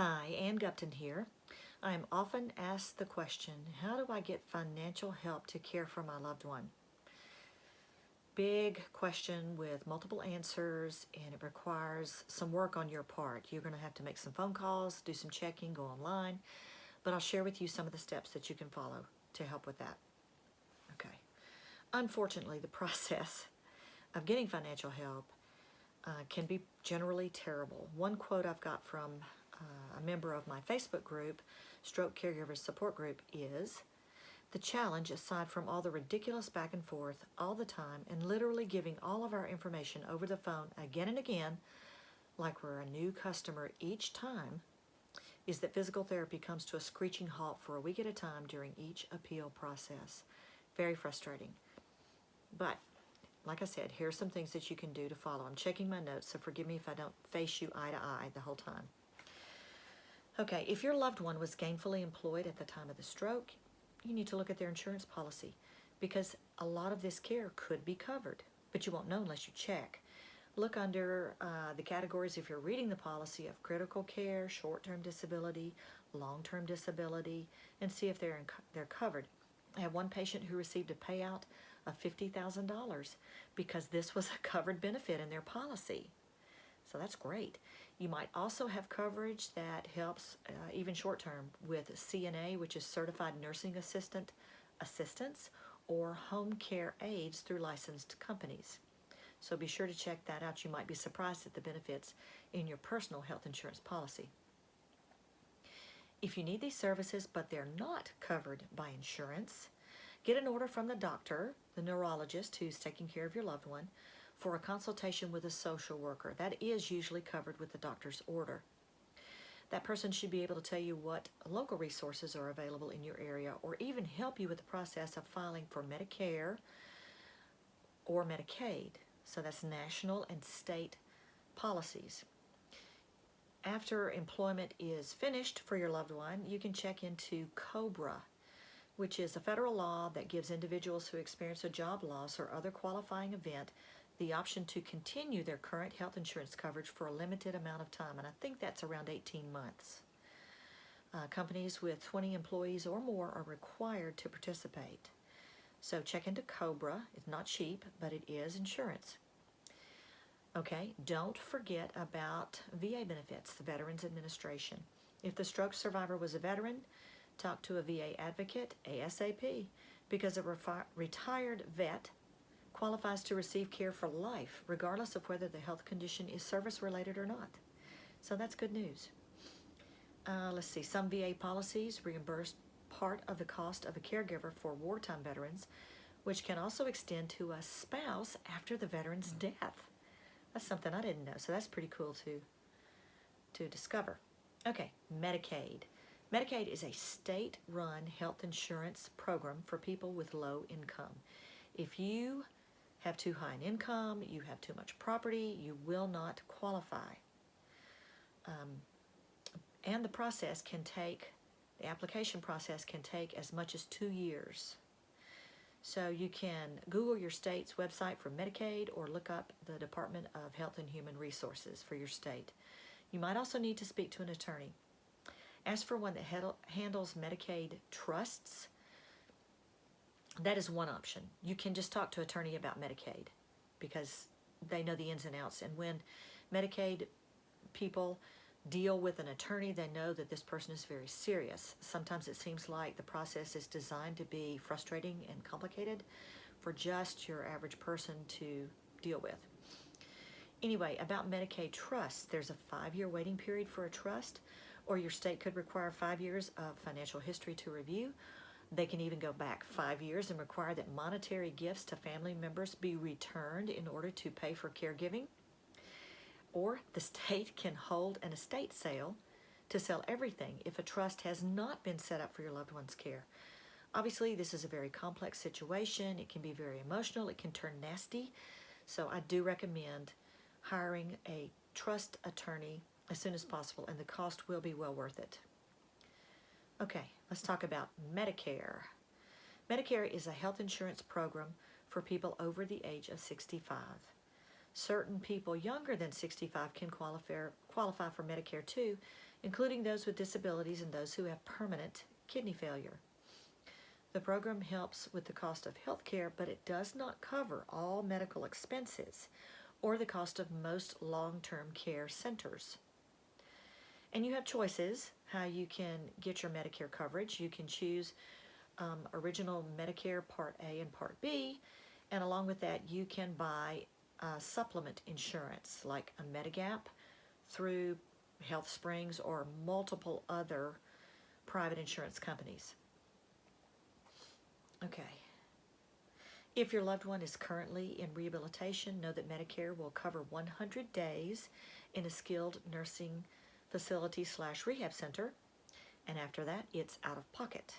Hi, Ann Gupton here. I am often asked the question, how do I get financial help to care for my loved one? Big question with multiple answers, and it requires some work on your part. You're going to have to make some phone calls, do some checking, go online, but I'll share with you some of the steps that you can follow to help with that. Okay. Unfortunately, the process of getting financial help can be generally terrible. One quote I've got from a member of my Facebook group, Stroke Caregivers Support Group, is, "The challenge, aside from all the ridiculous back and forth all the time and literally giving all of our information over the phone again and again, like we're a new customer each time, is that physical therapy comes to a screeching halt for a week at a time during each appeal process. Very frustrating. But like I said, here's some things that you can do to follow. I'm checking my notes, so forgive me if I don't face you eye to eye the whole time. Okay, if your loved one was gainfully employed at the time of the stroke, you need to look at their insurance policy because a lot of this care could be covered, but you won't know unless you check. Look under the categories, if you're reading the policy, of critical care, short-term disability, long-term disability, and see if they're covered. I have one patient who received a payout of $50,000 because this was a covered benefit in their policy. So that's great. You might also have coverage that helps, even short-term, with CNA, which is Certified Nursing Assistance, or home care aides through licensed companies. So be sure to check that out. You might be surprised at the benefits in your personal health insurance policy. If you need these services but they're not covered by insurance, get an order from the doctor, the neurologist who's taking care of your loved one, for a consultation with a social worker. That is usually covered with the doctor's order. That person should be able to tell you what local resources are available in your area, or even help you with the process of filing for Medicare or Medicaid. So that's national and state policies. After employment is finished for your loved one, you can check into COBRA, which is a federal law that gives individuals who experience a job loss or other qualifying event the option to continue their current health insurance coverage for a limited amount of time, and I think that's around 18 months. Companies with 20 employees or more are required to participate. So check into COBRA. It's not cheap, but it is insurance. Okay, don't forget about VA benefits, the Veterans Administration. If the stroke survivor was a veteran, talk to a VA advocate ASAP, because a retired vet qualifies to receive care for life, regardless of whether the health condition is service-related or not. So that's good news. Let's see, some VA policies reimburse part of the cost of a caregiver for wartime veterans, which can also extend to a spouse after the veteran's death. That's something I didn't know, so that's pretty cool to discover. Okay, Medicaid. Medicaid is a state-run health insurance program for people with low income. If you have too high an income, you have too much property, you will not qualify. And the application process can take as much as 2 years. So you can Google your state's website for Medicaid or look up the Department of Health and Human Resources for your state. You might also need to speak to an attorney. Ask for one that handles Medicaid trusts. That is one option. You can just talk to an attorney about Medicaid because they know the ins and outs. And when Medicaid people deal with an attorney, they know that this person is very serious. Sometimes it seems like the process is designed to be frustrating and complicated for just your average person to deal with. Anyway, about Medicaid trusts, there's a 5-year waiting period for a trust, or your state could require 5 years of financial history to review. They can even go back 5 years and require that monetary gifts to family members be returned in order to pay for caregiving. Or the state can hold an estate sale to sell everything if a trust has not been set up for your loved one's care. Obviously, this is a very complex situation. It can be very emotional. It can turn nasty. So I do recommend hiring a trust attorney as soon as possible, and the cost will be well worth it. Okay, let's talk about Medicare. Medicare is a health insurance program for people over the age of 65. Certain people younger than 65 can qualify qualify for Medicare too, including those with disabilities and those who have permanent kidney failure. The program helps with the cost of health care, but it does not cover all medical expenses or the cost of most long-term care centers. And you have choices how you can get your Medicare coverage. You can choose original Medicare Part A and Part B, and along with that you can buy supplement insurance like a Medigap through Health Springs or multiple other private insurance companies. Okay. If your loved one is currently in rehabilitation, know that Medicare will cover 100 days in a skilled nursing facility / rehab center, and after that it's out of pocket.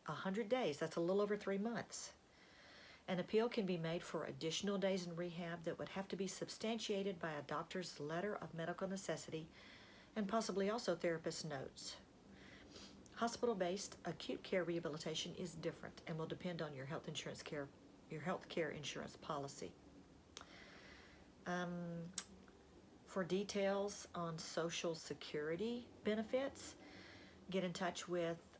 100 days, that's a little over 3 months. An appeal can be made for additional days in rehab that would have to be substantiated by a doctor's letter of medical necessity and possibly also therapist notes. Hospital-based acute care rehabilitation is different and will depend on your health care insurance policy. For details on Social Security benefits, get in touch with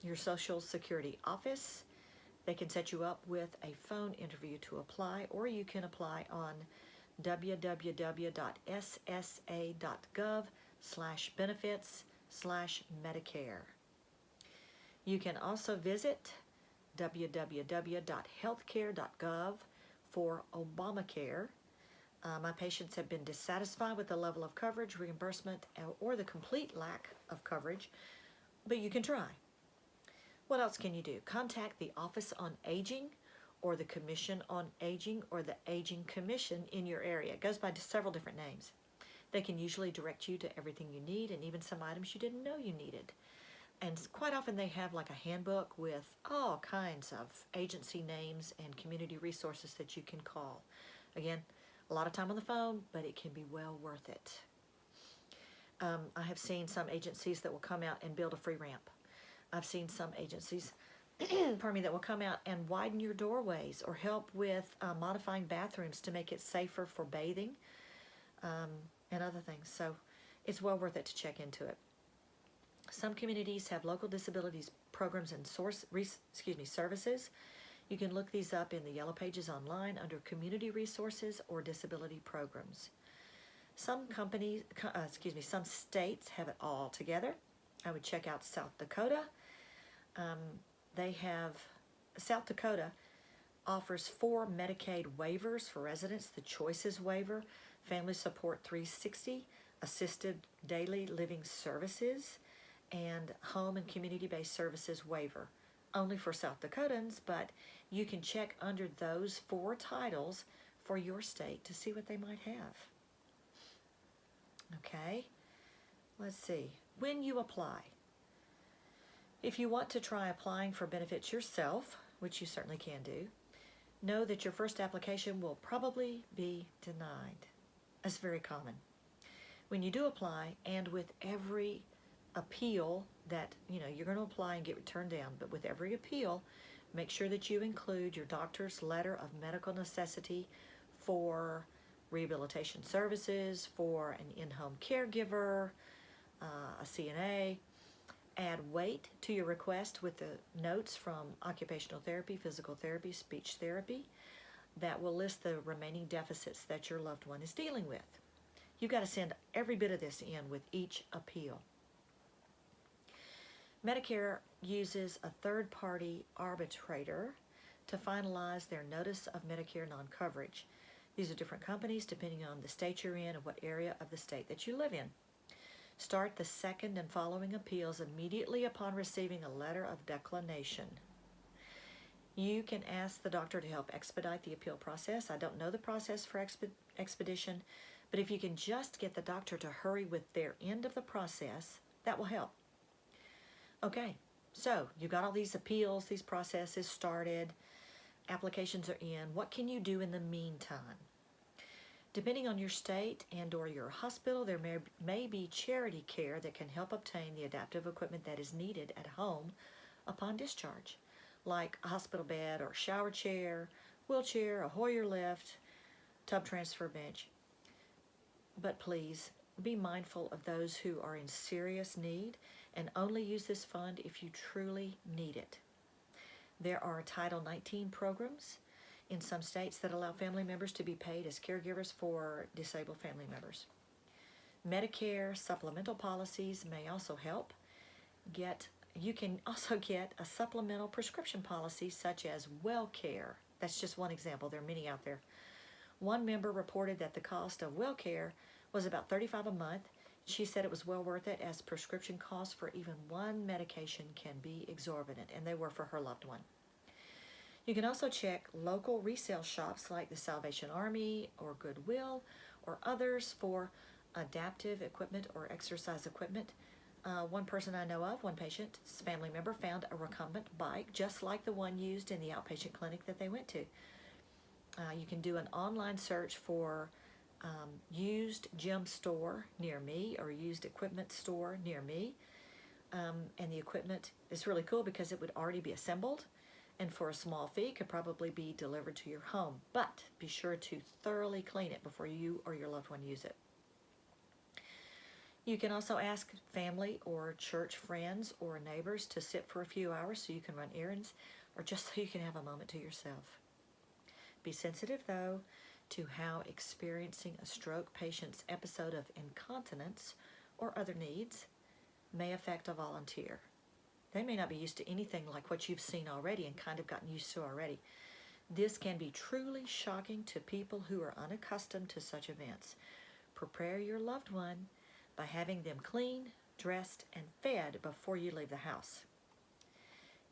your Social Security office. They can set you up with a phone interview to apply, or you can apply on www.ssa.gov/benefits/Medicare. You can also visit www.healthcare.gov for Obamacare. My patients have been dissatisfied with the level of coverage, reimbursement, or the complete lack of coverage, but you can try. What else can you do? Contact the Office on Aging or the Commission on Aging or the Aging Commission in your area. It goes by several different names. They can usually direct you to everything you need and even some items you didn't know you needed. And quite often they have like a handbook with all kinds of agency names and community resources that you can call. Again, a lot of time on the phone, but it can be well worth it. I have seen some agencies that will come out and build a free ramp. I've seen some agencies that will come out and widen your doorways or help with modifying bathrooms to make it safer for bathing and other things. So it's well worth it to check into it. Some communities have local disabilities programs and services. You can look these up in the Yellow Pages online under Community Resources or Disability Programs. Some states have it all together. I would check out South Dakota. South Dakota offers 4 Medicaid waivers for residents: the Choices Waiver, Family Support 360, Assisted Daily Living Services, and Home and Community-Based Services Waiver. Only for South Dakotans, but you can check under those 4 titles for your state to see what they might have. Okay, let's see. When you apply, if you want to try applying for benefits yourself, which you certainly can do, know that your first application will probably be denied. That's very common. When you do apply, and with every appeal that, you're going to apply and get turned down, but with every appeal, make sure that you include your doctor's letter of medical necessity for rehabilitation services, for an in-home caregiver, a CNA. Add weight to your request with the notes from occupational therapy, physical therapy, speech therapy that will list the remaining deficits that your loved one is dealing with. You've got to send every bit of this in with each appeal. Medicare uses a third-party arbitrator to finalize their notice of Medicare non-coverage. These are different companies depending on the state you're in and what area of the state that you live in. Start the second and following appeals immediately upon receiving a letter of declination. You can ask the doctor to help expedite the appeal process. I don't know the process for expedition, but if you can just get the doctor to hurry with their end of the process, that will help. Okay, so you've got all these appeals, these processes started, applications are in. What can you do in the meantime? Depending on your state and or your hospital, there may be charity care that can help obtain the adaptive equipment that is needed at home upon discharge, like a hospital bed or shower chair, wheelchair, a Hoyer lift, tub transfer bench. But please be mindful of those who are in serious need and only use this fund if you truly need it. There are Title 19 programs in some states that allow family members to be paid as caregivers for disabled family members. Medicare supplemental policies may also help. You can also get a supplemental prescription policy such as WellCare. That's just one example. There are many out there. One member reported that the cost of WellCare was about $35 a month. She said it was well worth it as prescription costs for even one medication can be exorbitant, and they were for her loved one. You can also check local resale shops like the Salvation Army or Goodwill or others for adaptive equipment or exercise equipment. One person I know of, one patient's family member, found a recumbent bike just like the one used in the outpatient clinic that they went to. You can do an online search for used gym store near me or used equipment store near me. And the equipment is really cool because it would already be assembled, and for a small fee could probably be delivered to your home. But be sure to thoroughly clean it before you or your loved one use it. You can also ask family or church friends or neighbors to sit for a few hours so you can run errands or just so you can have a moment to yourself. Be sensitive, though, to how experiencing a stroke patient's episode of incontinence or other needs may affect a volunteer. They may not be used to anything like what you've seen already and kind of gotten used to already. This can be truly shocking to people who are unaccustomed to such events. Prepare your loved one by having them clean, dressed, and fed before you leave the house.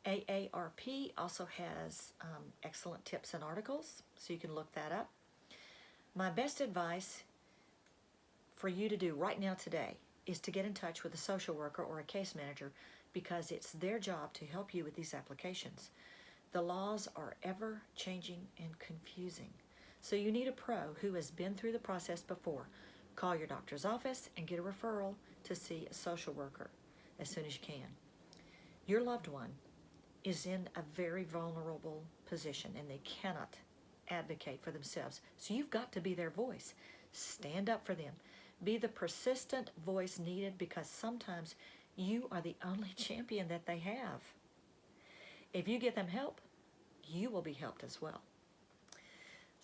AARP also has excellent tips and articles, so you can look that up. My best advice for you to do right now today is to get in touch with a social worker or a case manager because it's their job to help you with these applications. The laws are ever changing and confusing, so you need a pro who has been through the process before. Call your doctor's office and get a referral to see a social worker as soon as you can. Your loved one is in a very vulnerable position and they cannot advocate for themselves. So you've got to be their voice. Stand up for them. Be the persistent voice needed because sometimes you are the only champion that they have. If you get them help, you will be helped as well.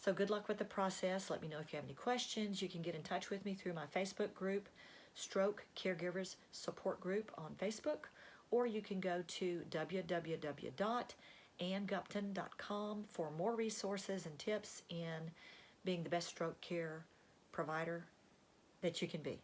So good luck with the process. Let me know if you have any questions. You can get in touch with me through my Facebook group, Stroke Caregivers Support Group on Facebook, or you can go to www.annegupton.com for more resources and tips in being the best stroke care provider that you can be.